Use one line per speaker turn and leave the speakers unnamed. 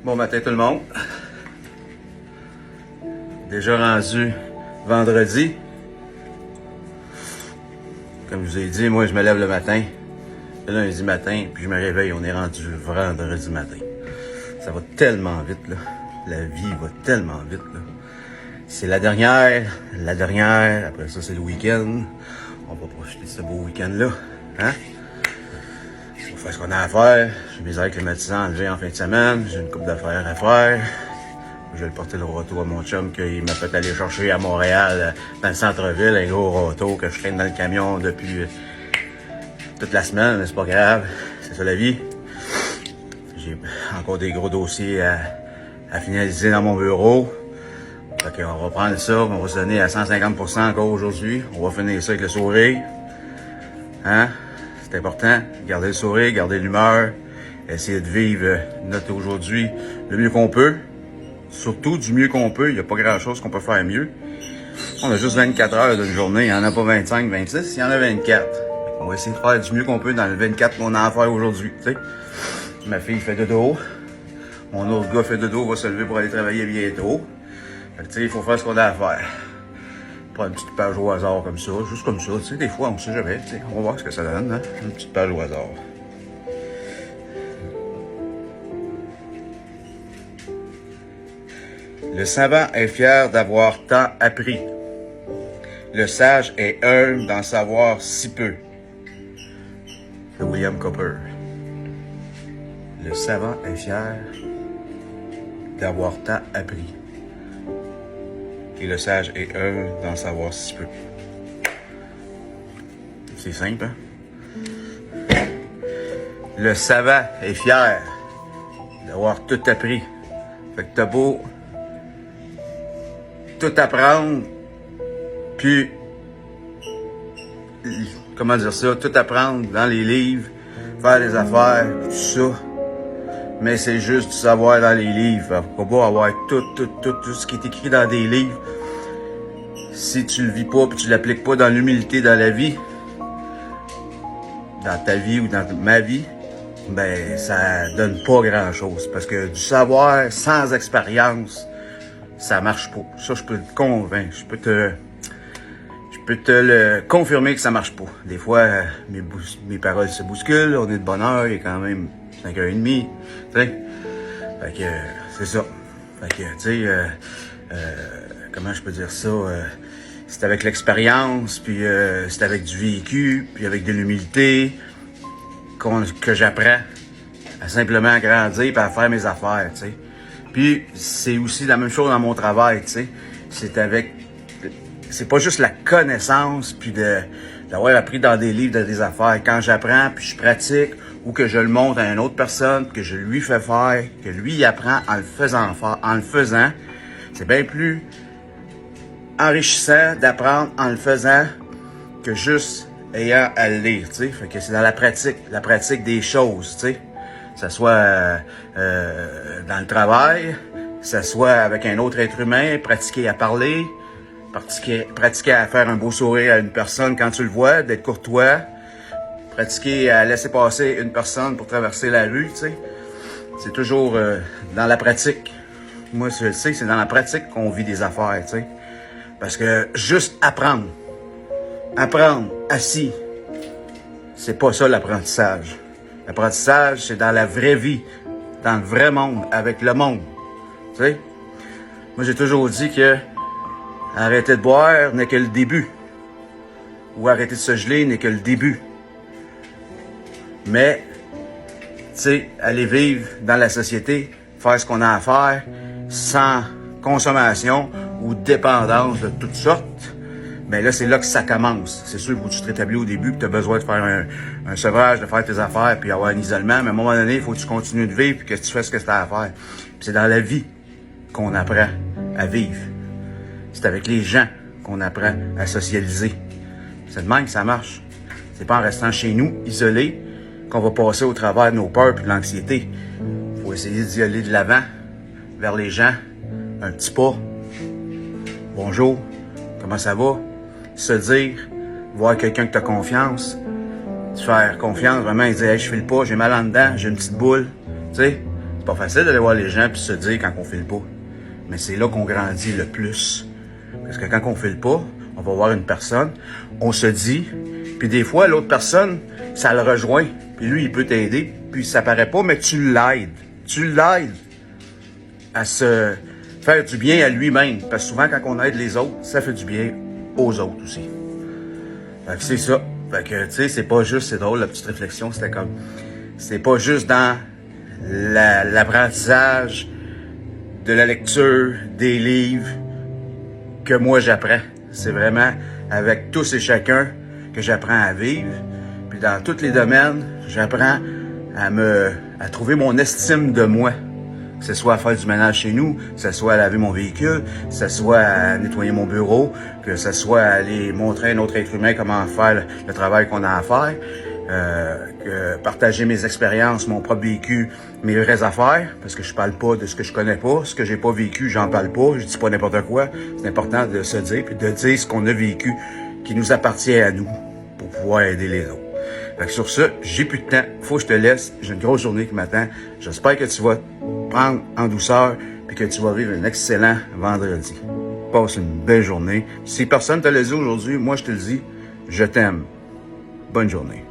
Bon matin tout le monde. Déjà rendu vendredi. Comme je vous ai dit, moi je me lève le matin, le lundi matin, puis je me réveille, on est rendu vendredi matin. Ça va tellement vite là. La vie va tellement vite là. C'est la dernière, après ça c'est le week-end. On va profiter de ce beau week-end-là. Hein? On va faire ce qu'on a à faire. J'ai mes airs climatisants enlevés en fin de semaine. J'ai une couple d'affaires à faire. Je vais le porter le retour à mon chum qu'il m'a fait aller chercher à Montréal, dans le centre-ville, un gros retour que je traîne dans le camion depuis toute la semaine, mais c'est pas grave. C'est ça la vie. J'ai encore des gros dossiers à finaliser dans mon bureau. Fait qu'on va prendre ça, on va se donner à 150% encore aujourd'hui. On va finir ça avec le sourire. Hein? C'est important. Garder le sourire, garder l'humeur. Essayer de vivre notre aujourd'hui le mieux qu'on peut. Surtout du mieux qu'on peut. Il n'y a pas grand-chose qu'on peut faire mieux. On a juste 24 heures d'une journée. Il n'y en a pas 25, 26. Il y en a 24. On va essayer de faire du mieux qu'on peut dans le 24 qu'on a à faire aujourd'hui. T'sais. Ma fille fait dodo. Mon autre gars fait dodo, va se lever pour aller travailler bientôt. Fait que, il faut faire ce qu'on a à faire. Pas une petite page au hasard comme ça, juste comme ça. Des fois, on sait jamais. On va voir ce que ça donne. Hein? Une petite page au hasard. Le savant est fier d'avoir tant appris. Le sage est humble d'en savoir si peu. De William Cowper. Le savant est fier d'avoir tant appris. Et le sage est humble d'en savoir si peu. C'est simple, hein? Le savant est fier d'avoir tout appris. Fait que t'as beau tout apprendre, puis, comment dire ça, tout apprendre dans les livres, faire des affaires, tout ça. Mais c'est juste du savoir dans les livres. Faut pas avoir tout ce qui est écrit dans des livres. Si tu le vis pas puis tu l'appliques pas dans l'humilité dans la vie, dans ta vie ou dans ma vie, ben ça donne pas grand chose. Parce que du savoir sans expérience, ça marche pas. Ça, je peux te convaincre. Je peux te le confirmer que ça marche pas. Des fois, mes paroles se bousculent. On est de bonne heure, il est quand même 5h30. Tu sais? Fait que, c'est ça. Fait que, tu sais, comment je peux dire ça? C'est avec l'expérience, puis c'est avec du vécu, puis avec de l'humilité que j'apprends à simplement grandir et à faire mes affaires, tu sais. Puis c'est aussi la même chose dans mon travail, tu sais. C'est pas juste la connaissance puis d'avoir appris dans des livres, dans des affaires. Quand j'apprends puis je pratique ou que je le montre à une autre personne, que je lui fais faire, que lui il apprend en le faisant, c'est bien plus enrichissant d'apprendre en le faisant que juste ayant à le lire, tu sais. Fait que c'est dans la pratique des choses, tu sais. Que ça soit dans le travail, que ça soit avec un autre être humain, pratiquer à parler, pratiquer à faire un beau sourire à une personne quand tu le vois, d'être courtois, pratiquer à laisser passer une personne pour traverser la rue, tu sais. C'est toujours dans la pratique. Moi, je le sais, c'est dans la pratique qu'on vit des affaires, tu sais. Parce que juste apprendre assis, c'est pas ça l'apprentissage. L'apprentissage, c'est dans la vraie vie, dans le vrai monde, avec le monde. Tu sais? Moi, j'ai toujours dit que arrêter de boire n'est que le début. Ou arrêter de se geler n'est que le début. Mais, tu sais, aller vivre dans la société, faire ce qu'on a à faire, sans consommation ou dépendance de toutes sortes, ben là, c'est là que ça commence. C'est sûr, il faut que tu te rétablis au début, puis tu as besoin de faire un sevrage, de faire tes affaires, puis avoir un isolement. Mais à un moment donné, il faut que tu continues de vivre, puis que tu fasses ce que tu as à faire. Puis c'est dans la vie qu'on apprend à vivre. C'est avec les gens qu'on apprend à socialiser. C'est de même que ça marche. C'est pas en restant chez nous, isolés, qu'on va passer au travers de nos peurs et de l'anxiété. Il faut essayer d'y aller de l'avant, vers les gens, un petit pas. Bonjour, comment ça va? Se dire, voir quelqu'un que tu as confiance, te faire confiance, vraiment, il dit hey, je file pas, j'ai mal en dedans, j'ai une petite boule, tu sais, C'est pas facile d'aller voir les gens puis se dire quand on file pas. Mais c'est là qu'on grandit le plus. Parce que quand on file pas, on va voir une personne, on se dit, puis des fois, l'autre personne, ça le rejoint, puis lui, il peut t'aider, puis ça paraît pas, mais tu l'aides. Tu l'aides à se faire du bien à lui-même. Parce que souvent, quand on aide les autres, ça fait du bien aux autres aussi. Fait que c'est ça. Fait que, tu sais, c'est pas juste, c'est drôle, la petite réflexion, c'était comme, c'est pas juste dans l'apprentissage de la lecture, des livres, que moi j'apprends. C'est vraiment avec tous et chacun que j'apprends à vivre. Puis dans tous les domaines, j'apprends à trouver mon estime de moi. Que ce soit à faire du ménage chez nous, que ce soit à laver mon véhicule, que ce soit à nettoyer mon bureau, que ce soit à aller montrer à un autre être humain comment faire le travail qu'on a à faire, que partager mes expériences, mon propre vécu, mes vraies affaires, parce que je parle pas de ce que je connais pas, ce que j'ai pas vécu, j'en parle pas, je dis pas n'importe quoi. C'est important de se dire, puis de dire ce qu'on a vécu, qui nous appartient à nous, pour pouvoir aider les autres. Fait que sur ce, j'ai plus de temps, faut que je te laisse, j'ai une grosse journée qui m'attend. J'espère que tu vas prendre en douceur, puis que tu vas vivre un excellent vendredi. Passe une belle journée. Si personne te l'a dit aujourd'hui, moi je te le dis, je t'aime. Bonne journée.